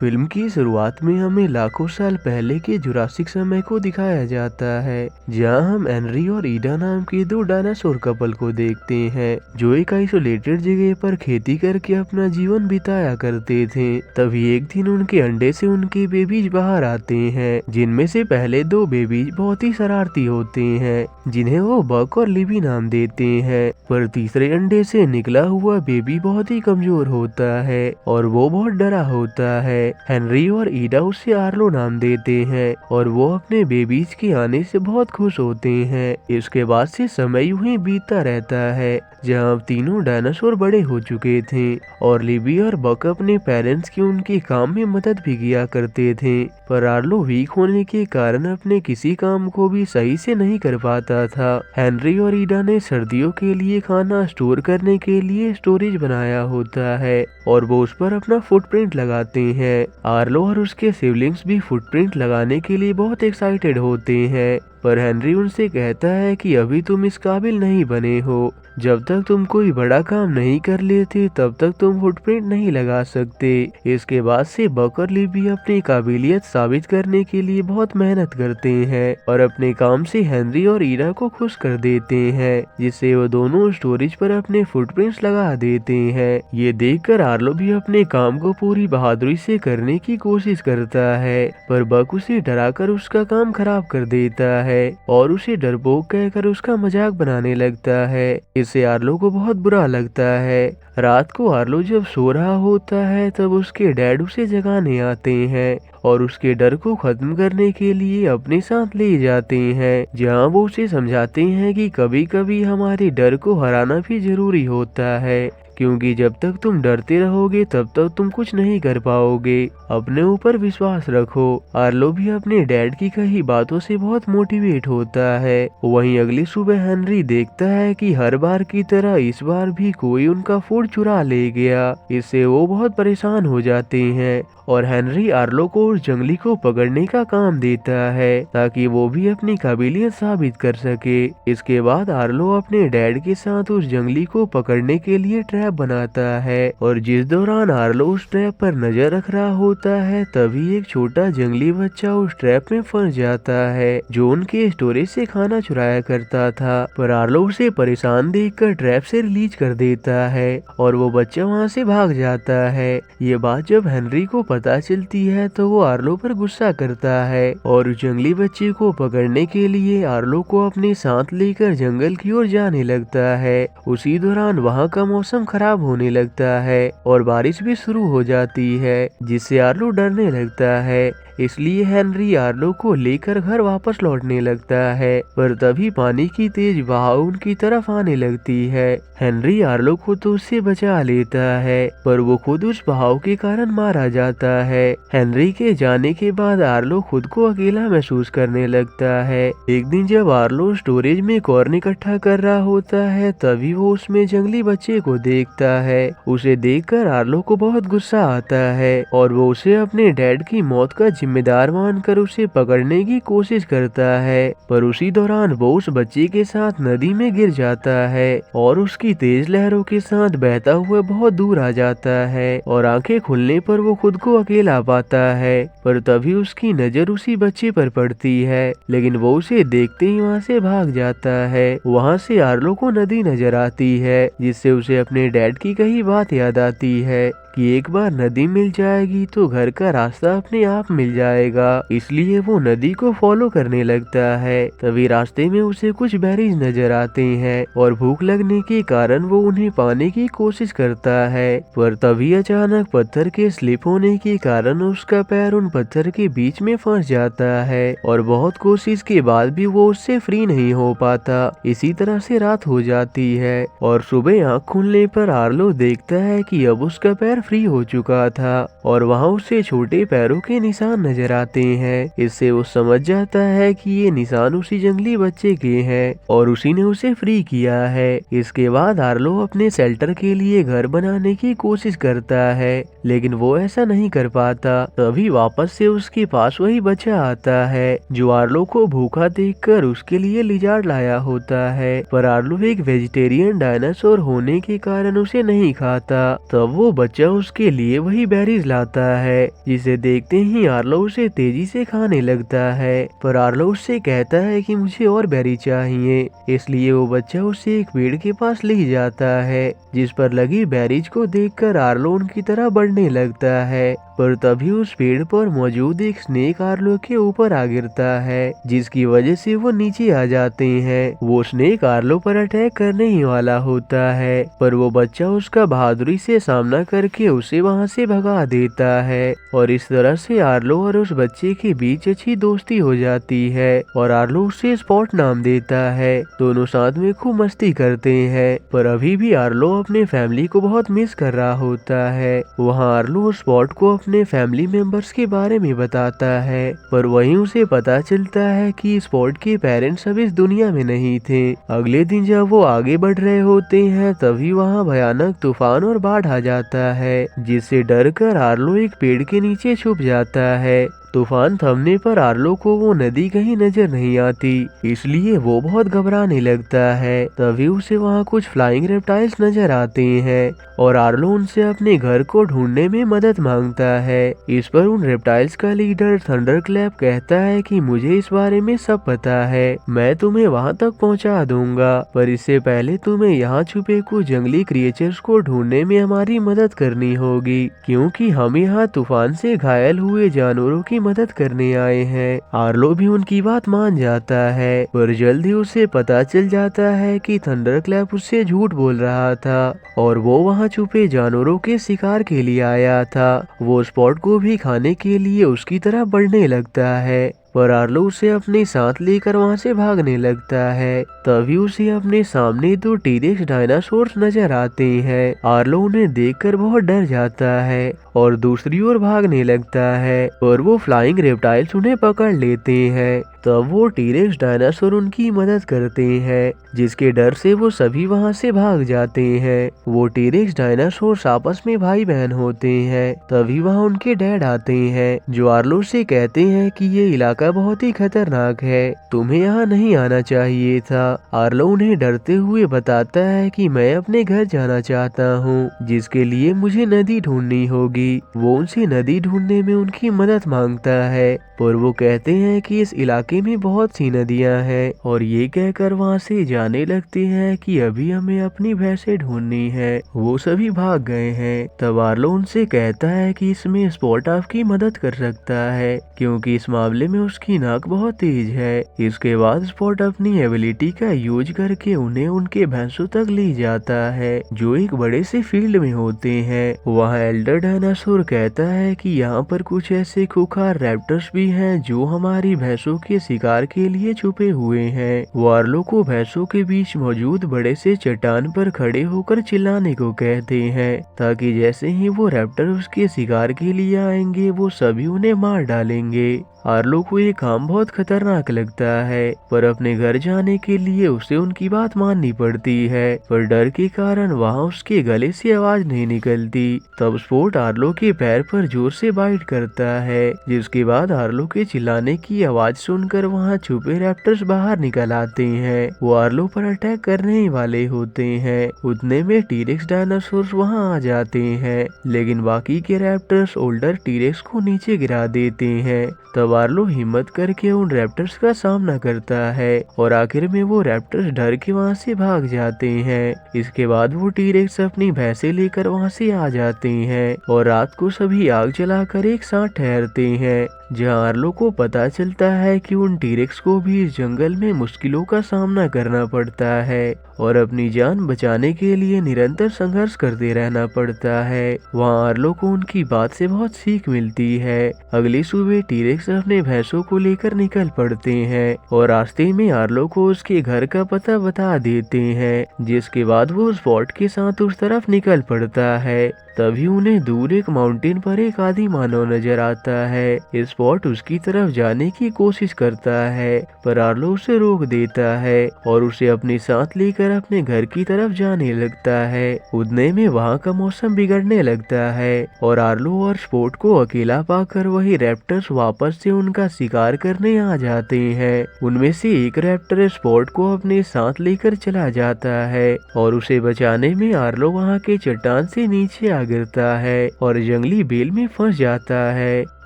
Film की शुरुआत में हमें लाखों साल पहले के जुरासिक समय को दिखाया जाता है, जहां हम हेनरी और ईडा नाम के दो डायनासोर कपल को देखते हैं जो एक आइसोलेटेड जगह पर खेती करके अपना जीवन बिताया करते थे। तभी एक दिन उनके अंडे से उनके बेबीज बाहर आते हैं, जिनमें से पहले दो बेबीज बहुत ही शरारती होते हैं, जिन्हें वो बक और लिबी नाम देते हैं। पर तीसरे अंडे से निकला हुआ बेबी बहुत ही कमजोर होता है और वो बहुत डरा होता है। हेनरी और ईडा उसे आर्लो नाम देते हैं और वो अपने बेबीज के आने से बहुत खुश होते हैं। इसके बाद से समय यूं ही बीतता रहता है, जहां अब तीनों डायनासोर बड़े हो चुके थे और लिबी और बक अपने पेरेंट्स की उनके काम में मदद भी किया करते थे। पर आर्लो वीक होने के कारण अपने किसी काम को भी सही से नहीं कर पाता था। हेनरी और ईडा ने सर्दियों के लिए खाना स्टोर करने के लिए स्टोरेज बनाया होता है और वो उस पर अपना फुटप्रिंट लगाते हैं। आर्लो और उसके सिबलिंग्स भी फुटप्रिंट लगाने के लिए बहुत एक्साइटेड होते हैं, पर हेनरी उनसे कहता है कि अभी तुम इस काबिल नहीं बने हो। जब तक तुम कोई बड़ा काम नहीं कर लेते तब तक तुम फुटप्रिंट नहीं लगा सकते। इसके बाद से बक और लिबी अपनी काबिलियत साबित करने के लिए बहुत मेहनत करते हैं और अपने काम से हेनरी और ईडा को खुश कर देते हैं, जिससे वो दोनों स्टोरेज पर अपने फुटप्रिंट्स लगा देते हैं। ये देखकर आर्लो भी अपने काम को पूरी बहादुरी से करने की कोशिश करता है, पर बक उसे डराकर उसका काम खराब कर देता है और उसे डरपोक कहकर उसका मजाक बनाने लगता है। इससे आर्लो को बहुत बुरा लगता है। रात को आर्लो जब सो रहा होता है तब उसके डैड उसे जगाने आते हैं और उसके डर को खत्म करने के लिए अपने साथ ले जाते हैं, जहां वो उसे समझाते हैं कि कभी कभी हमारे डर को हराना भी जरूरी होता है, क्योंकि जब तक तुम डरते रहोगे तब तक तुम कुछ नहीं कर पाओगे। अपने ऊपर विश्वास रखो। आर्लो भी अपने डैड की कही बातों से बहुत मोटिवेट होता है। वहीं अगली सुबह हेनरी देखता है कि हर बार की तरह इस बार भी कोई उनका फूड चुरा ले गया। इससे वो बहुत परेशान हो जाते हैं और हेनरी आर्लो को उस जंगली को पकड़ने का काम देता है ताकि वो भी अपनी काबिलियत साबित कर सके। इसके बाद आर्लो अपने डैड के साथ उस जंगली को पकड़ने के लिए ट्रैप बनाता है और जिस दौरान आर्लो उस ट्रैप पर नजर रख रहा होता है तभी एक छोटा जंगली बच्चा उस ट्रैप में फंस जाता है, जो उनके स्टोरेज से खाना चुराया करता था। पर आर्लो उसे परेशान देखकर ट्रैप से रिलीज कर देता है और वो बच्चा वहाँ से भाग जाता है। ये बात जब हेनरी को पता चलती है तो वो आर्लो पर गुस्सा करता है और उस जंगली बच्चे को पकड़ने के लिए आर्लो को अपने साथ लेकर जंगल की ओर जाने लगता है। उसी दौरान वहाँ का मौसम खराब होने लगता है और बारिश भी शुरू हो जाती है, जिससे आर्लो डरने लगता है। इसलिए हेनरी आर्लो को लेकर घर वापस लौटने लगता है, पर तभी पानी की तेज बहाव उनकी तरफ आने लगती है। हेनरी आर्लो को तो उससे बचा लेता है, पर वो खुद उस बहाव के कारण मारा जाता है। हेनरी के जाने के बाद आर्लो खुद को अकेला महसूस करने लगता है। एक दिन जब आर्लो स्टोरेज में कॉर्न इकट्ठा कर रहा होता है तभी वो उसमें जंगली बच्चे को देखता है। उसे देखकर आर्लो को बहुत गुस्सा आता है और वो उसे अपने डैड की मौत का जिम्मेदार मानकर उसे पकड़ने की कोशिश करता है, पर उसी दौरान वो उस बच्चे के साथ नदी में गिर जाता है और उसकी तेज लहरों के साथ बहता हुआ बहुत दूर आ जाता है और आंखें खुलने पर वो खुद को अकेला पाता है। पर तभी उसकी नजर उसी बच्चे पर पड़ती है, लेकिन वो उसे देखते ही वहाँ से भाग जाता है। वहाँ से आर्लो को नदी नजर आती है, जिससे उसे अपने डैड की कही बात याद आती है कि एक बार नदी मिल जाएगी तो घर का रास्ता अपने आप मिल जाएगा। इसलिए वो नदी को फॉलो करने लगता है। तभी रास्ते में उसे कुछ बेरीज नजर आते हैं और भूख लगने के कारण वो उन्हें पाने की कोशिश करता है, पर तभी अचानक पत्थर के स्लिप होने के कारण उसका पैर उन पत्थर के बीच में फंस जाता है और बहुत कोशिश के बाद भी वो उससे फ्री नहीं हो पाता। इसी तरह से रात हो जाती है और सुबह आँख खुलने पर आर्लो देखता है कि अब उसका पैर फ्री हो चुका था और वहाँ उसे छोटे पैरों के निशान नजर आते हैं। इससे वो समझ जाता है कि ये निशान उसी जंगली बच्चे के हैं और उसी ने उसे फ्री किया है। इसके बाद आर्लो अपने शेल्टर के लिए घर बनाने की कोशिश करता है, लेकिन वो ऐसा नहीं कर पाता। तभी वापस से उसके पास वही बच्चा आता है जो आर्लो को भूखा देखकर उसके लिए लिजार्ड लाया होता है, पर आर्लो एक वेजिटेरियन डायनासोर होने के कारण उसे नहीं खाता। तब वो बच्चा उसके लिए वही बेरीज लाता है, जिसे देखते ही आर्लो उसे तेजी से खाने लगता है। पर आर्लो उससे कहता है कि मुझे और बेरी चाहिए, इसलिए वो बच्चा उसे एक पेड़ के पास ले जाता है, जिस पर लगी बेरीज को देखकर आर्लो उनकी तरह बढ़ने लगता है। पर तभी उस पेड़ पर मौजूद एक स्नेक आर्लो के ऊपर आ गिरता है, जिसकी वजह से वो नीचे आ जाते हैं। वो स्नेक आर्लो पर अटैक करने ही वाला होता है, पर वो बच्चा उसका बहादुरी से सामना करके उसे वहां से भगा देता है, और इस तरह से आर्लो और उस बच्चे के बीच अच्छी दोस्ती हो जाती है, और आर्लो उसे स्पॉट नाम देता है। दोनों साथ में खूब मस्ती करते हैं, पर अभी भी आर्लो अपने फैमिली को बहुत मिस कर रहा होता है। वहाँ आर्लो स्पॉट को अपने फैमिली मेंबर्स के बारे में बताता है, पर वहीं उसे पता चलता है कि स्पॉट के पेरेंट्स अब इस दुनिया में नहीं थे। अगले दिन जब वो आगे बढ़ रहे होते हैं, तभी वहाँ भयानक तूफान और बाढ़ आ जाता है, जिससे डर कर आर्लो एक पेड़ के नीचे छुप जाता है। तूफान थमने पर आर्लो को वो नदी कहीं नजर नहीं आती, इसलिए वो बहुत घबराने लगता है। तभी उसे वहाँ कुछ फ्लाइंग रेप्टाइल्स नजर आते हैं, और आर्लो उनसे अपने घर को ढूंढने में मदद मांगता है। इस पर उन रेप्टाइल्स का लीडर थंडरक्लैप कहता है कि मुझे इस बारे में सब पता है, मैं तुम्हें वहाँ तक पहुँचा दूंगा, पर इससे पहले तुम्हें यहाँ छुपे कुछ जंगली क्रिएचर्स को ढूंढने में हमारी मदद करनी होगी, क्योंकि हम यहाँ तूफान से घायल हुए जानवरों की मदद करने आए हैं। आर्लो भी उनकी बात मान जाता है, पर जल्द ही उसे पता चल जाता है कि थंडरक्लैप उससे झूठ बोल रहा था, और वो वहाँ छुपे जानवरों के शिकार के लिए आया था। वो स्पॉट को भी खाने के लिए उसकी तरफ बढ़ने लगता है, पर आर्लो उसे अपने साथ लेकर वहाँ से भागने लगता है। तभी उसे अपने सामने दो टीरेक्स डायनासोर्स नजर आते हैं। आर्लो उन्हें देखकर बहुत डर जाता है और दूसरी ओर भागने लगता है, और वो फ्लाइंग रेप्टाइल्स उन्हें पकड़ लेते हैं। तब वो टीरेक्स डायनासोर उनकी मदद करते हैं, जिसके डर से वो सभी वहाँ से भाग जाते हैं। वो टीरेक्स डायनासोर आपस में भाई बहन होते हैं। तभी वहाँ उनके डैड आते हैं, जो आर्लो से कहते हैं कि ये इलाका बहुत ही खतरनाक है, तुम्हें यहाँ नहीं आना चाहिए था। आर्लो उन्हें डरते हुए बताता है कि मैं अपने घर जाना चाहता हूँ, जिसके लिए मुझे नदी ढूंढनी होगी। वो उनसे नदी ढूंढने में उनकी मदद मांगता है, पर वो कहते हैं कि इस इलाके में बहुत सी नदियां हैं, और ये कहकर वहाँ से जाने लगते हैं कि अभी हमें अपनी भैंसें ढूंढनी है। वो सभी भाग गए हैं। तब आर्लो उनसे कहता है कि इसमें स्पॉट आपकी मदद कर सकता है, क्योंकि इस मामले में उसकी नाक बहुत तेज है। इसके बाद स्पॉट अपनी एबिलिटी का यूज करके उन्हें उनके भैंसों तक ले जाता है, जो एक बड़े से फील्ड में होते हैं। वहाँ एल्डर डायनासोर कहता है कि यहाँ पर कुछ ऐसे खूंखार रैप्टर्स भी हैं जो हमारी भैंसों के शिकार के लिए छुपे हुए हैं। वो आर्लो को भैंसों के बीच मौजूद बड़े से चट्टान पर खड़े होकर चिल्लाने को कहते हैं, ताकि जैसे ही वो रैप्टर उसके शिकार के लिए आएंगे, वो सभी उन्हें मार डालेंगे। आर्लो को ये काम बहुत खतरनाक लगता है, पर अपने घर जाने के लिए उसे उनकी बात माननी पड़ती है, पर डर के कारण वहाँ उसके गले से आवाज नहीं निकलती। तब स्पॉट आर्लो के पैर पर जोर से बाइट करता है, जिसके बाद आर्लो के चिल्लाने की आवाज सुनकर वहाँ छुपे रैप्टर्स बाहर निकल आते हैं। वो आर्लो पर अटैक करने ही वाले होते हैं। उतने में टीरेक्स डायनासोर्स वहाँ आ जाते हैं, लेकिन बाकी के रैप्टर्स ओल्डर टीरेक्स को नीचे गिरा देते हैं। तब आर्लो हिम्मत करके उन रैप्टर्स का सामना करता है, और आखिर में वो रैप्टर्स डर के वहाँ से भाग जाते हैं। इसके बाद वो टीरेक्स अपनी भैंसे लेकर वहाँ से आ जाते हैं, और रात को सभी आग जलाकर एक साथ ठहरते हैं, जहाँ आर्लो को पता चलता है कि उन टीरेक्स को भी इस जंगल में मुश्किलों का सामना करना पड़ता है, और अपनी जान बचाने के लिए निरंतर संघर्ष करते रहना पड़ता है। वहाँ आर्लो को उनकी बात से बहुत सीख मिलती है। अगली सुबह टीरेक्स अपने भैंसों को लेकर निकल पड़ते हैं, और रास्ते में आर्लो को उसके घर का पता बता देते हैं, जिसके बाद वो स्पॉट के साथ उस तरफ निकल पड़ता है। तभी उन्हें दूर एक माउंटेन पर एक आदि मानव नजर आता है। स्पॉट उसकी तरफ जाने की कोशिश करता है, पर आर्लो उसे रोक देता है, और उसे अपने साथ लेकर अपने घर की तरफ जाने लगता है। उतने में वहाँ का मौसम बिगड़ने लगता है, और आर्लो और स्पॉट को अकेला पाकर वही रैप्टर्स वापस से उनका शिकार करने आ जाते हैं। उनमें से एक रैप्टर स्पॉट को अपने साथ लेकर चला जाता है, और उसे बचाने में आर्लो वहाँ के चट्टान से नीचे आ गिरता है और जंगली बेल में फंस जाता है।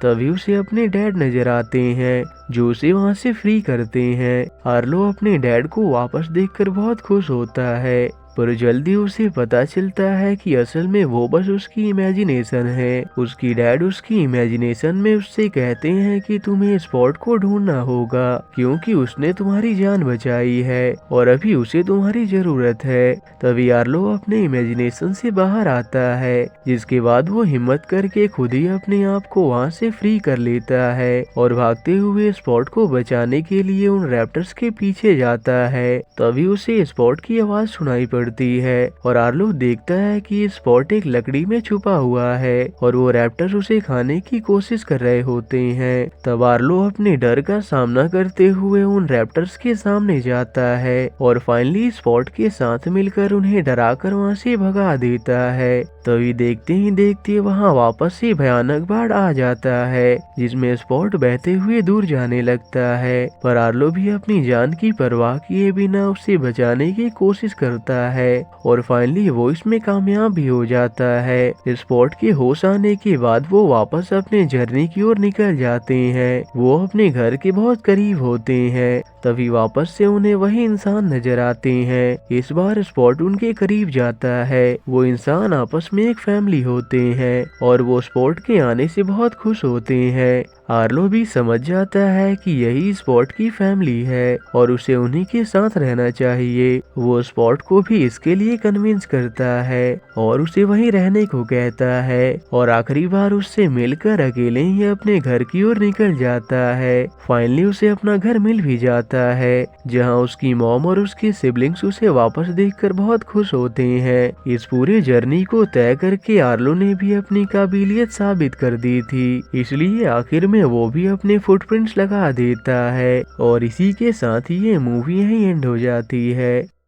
तभी उसे अपने डैड नजर आते हैं जो उसे वहां से फ्री करते हैं। आर्लो अपने डैड को वापस देखकर बहुत खुश होता है, पर जल्दी उसे पता चलता है कि असल में वो बस उसकी इमेजिनेशन है। उसकी डैड उसकी इमेजिनेशन में उससे कहते हैं कि तुम्हें स्पॉट को ढूंढना होगा क्योंकि उसने तुम्हारी जान बचाई है और अभी उसे तुम्हारी जरूरत है। तभी आर्लो अपने इमेजिनेशन से बाहर आता है, जिसके बाद वो हिम्मत करके खुद ही अपने आप को वहाँ से फ्री कर लेता है और भागते हुए स्पॉट को बचाने के लिए उन रैप्टर्स के पीछे जाता है। तभी उसे स्पॉट की आवाज सुनाई पड़ती है और आर्लो देखता है कि स्पॉट एक लकड़ी में छुपा हुआ है और वो रैप्टर्स उसे खाने की कोशिश कर रहे होते हैं। तब आर्लो अपने डर का सामना करते हुए उन रैप्टर्स के सामने जाता है और फाइनली स्पॉट के साथ मिलकर उन्हें डराकर वहां से भगा देता है। तभी देखते ही देखते वहां वापस से भयानक बाढ़ आ जाता है, जिसमें स्पॉट बहते हुए दूर जाने लगता है, पर आर्लो भी अपनी जान की परवाह किए बिना उसे बचाने की कोशिश करता है और फाइनली वो इसमें कामयाब भी हो जाता है। स्पॉट के होश आने के बाद वो वापस अपने जर्नी की ओर निकल जाते हैं। वो अपने घर के बहुत करीब होते हैं, तभी वापस से उन्हें वही इंसान नजर आते हैं। इस बार स्पॉट उनके करीब जाता है। वो इंसान आपस में एक फैमिली होते हैं और वो स्पॉट के आने से बहुत खुश होते हैं। आर्लो भी समझ जाता है कि यही स्पॉट की फैमिली है और उसे उन्हीं के साथ रहना चाहिए। वो स्पॉट को भी इसके लिए कन्विंस करता है और उसे वहीं रहने को कहता है और आखिरी बार उससे मिलकर अकेले ही अपने घर की ओर निकल जाता है। फाइनली उसे अपना घर मिल भी जाता है, जहां उसकी मॉम और उसके सिबलिंग्स उसे वापस देखकर बहुत खुश होते हैं। इस पूरे जर्नी को तय करके आर्लो ने भी अपनी काबिलियत साबित कर दी थी, इसलिए आखिर में वो भी अपने फुटप्रिंट्स लगा देता है और इसी के साथ ये मूवी यहीं एंड हो जाती है।